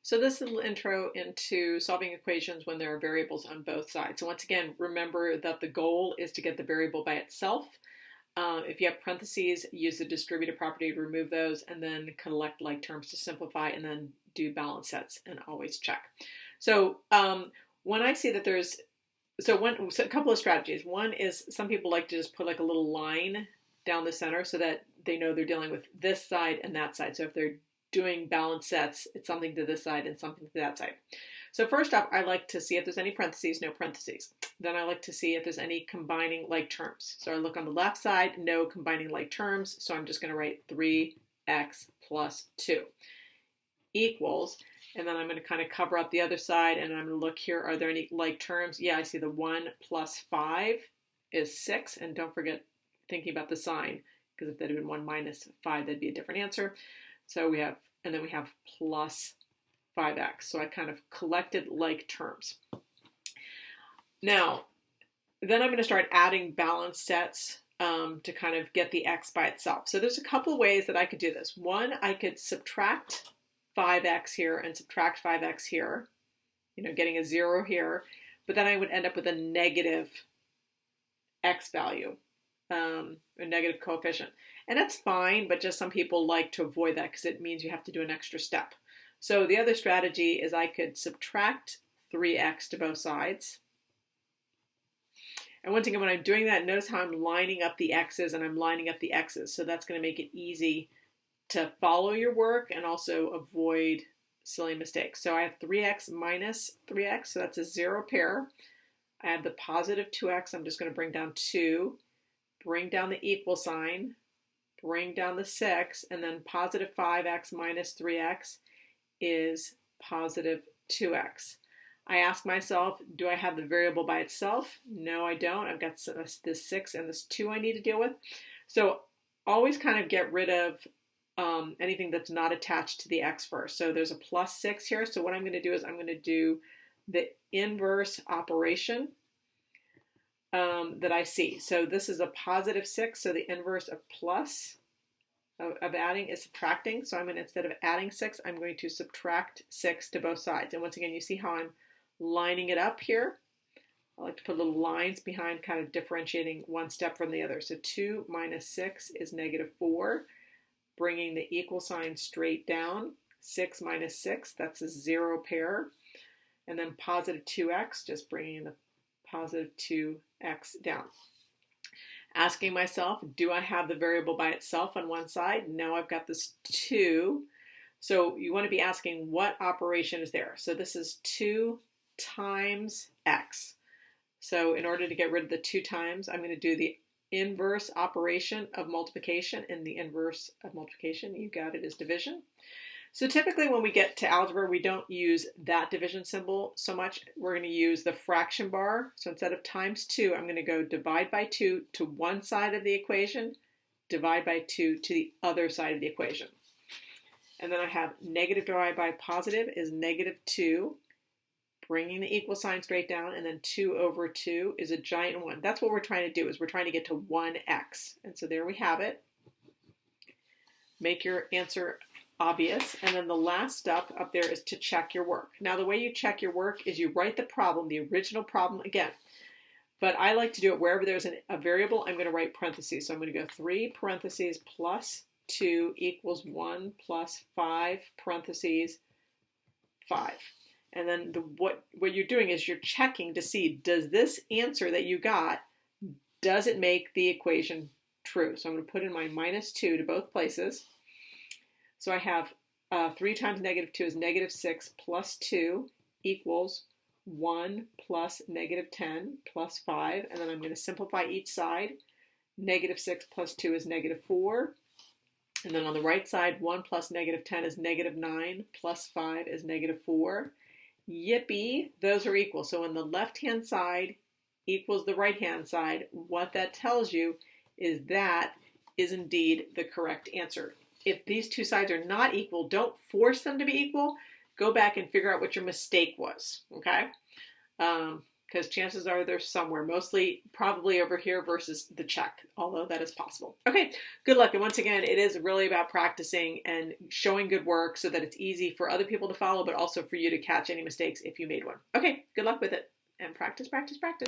So this is a little intro into solving equations when there are variables on both sides. So once again, remember that the goal is to get the variable by itself. If you have parentheses, use the distributive property to remove those, and then collect like terms to simplify, and then do balance sets and always check. So when I see that there's, so a couple of strategies. One is some people like to just put like a little line down the center so that they know they're dealing with this side and that side. So if they're doing balance sets, it's something to this side and something to that side. So first up, I like to see if there's any parentheses, no parentheses. Then I like to see if there's any combining like terms. So I look on the left side, no combining like terms. So I'm just going to write 3x plus 2 equals, and then I'm going to kind of cover up the other side, and I'm going to look here, are there any like terms? Yeah, I see the 1 plus 5 is 6, and don't forget thinking about the sign, because if that had been 1 minus 5, that'd be a different answer. So we have, and then we have plus 5x. So I kind of collected like terms. Now, then I'm going to start adding balance sets to kind of get the x by itself. So there's a couple of ways that I could do this. One, I could subtract 5x here and subtract 5x here, getting a 0 here, but then I would end up with a negative x value, a negative coefficient. And that's fine, but just some people like to avoid that because it means you have to do an extra step. So the other strategy is I could subtract 3x to both sides. And once again, when I'm doing that, notice how I'm lining up the x's and I'm lining up the x's. So that's going to make it easy to follow your work and also avoid silly mistakes. So I have 3x minus 3x, so that's a 0 pair. I have the positive 2x, I'm just going to bring down 2, bring down the equal sign, bring down the 6, and then positive 5x minus 3x is positive 2x. I ask myself, do I have the variable by itself? No, I don't. I've got this 6 and this 2 I need to deal with. So always kind of get rid of anything that's not attached to the x first. So there's a plus 6 here. So what I'm going to do is I'm going to do the inverse operation that I see. So this is a positive 6. So the inverse of plus of adding is subtracting. So I'm going to, instead of adding 6, I'm going to subtract 6 to both sides. And once again, you see how I'm lining it up here. I like to put little lines behind, kind of differentiating one step from the other. So 2 minus 6 is negative 4. Bringing the equal sign straight down. 6 minus 6, that's a 0 pair. And then positive 2x, just bringing the positive 2x down. Asking myself, do I have the variable by itself on one side? No, I've got this 2. So you want to be asking what operation is there. So this is 2 times x. So in order to get rid of the 2 times, I'm going to do the inverse operation of multiplication, and the inverse of multiplication, you got it, is division. So typically when we get to algebra, we don't use that division symbol so much. We're going to use the fraction bar. So instead of times 2, I'm going to go divide by 2 to one side of the equation, divide by 2 to the other side of the equation. And then I have negative divided by positive is negative 2, bringing the equal sign straight down, and then 2 over 2 is a giant 1. That's what we're trying to do, is we're trying to get to 1x. And so there we have it. Make your answer obvious. And then the last step up there is to check your work. Now the way you check your work is you write the problem, the original problem again. But I like to do it wherever there's a variable, I'm going to write parentheses. So I'm going to go 3 parentheses plus 2 equals 1 plus 5 parentheses 5. And then what you're doing is you're checking to see, does this answer that you got, does it make the equation true? So I'm going to put in my minus 2 to both places. So I have 3 times negative 2 is negative 6 plus 2 equals 1 plus negative 10 plus 5. And then I'm going to simplify each side. Negative 6 plus 2 is negative 4. And then on the right side, 1 plus negative 10 is negative 9 plus 5 is negative 4. Yippee, those are equal. So when the left-hand side equals the right-hand side, what that tells you is that is indeed the correct answer. If these two sides are not equal, don't force them to be equal. Go back and figure out what your mistake was, okay? because chances are they're somewhere, mostly probably over here versus the check, although that is possible. Okay, good luck. And once again, it is really about practicing and showing good work so that it's easy for other people to follow, but also for you to catch any mistakes if you made one. Okay, good luck with it, and practice, practice, practice.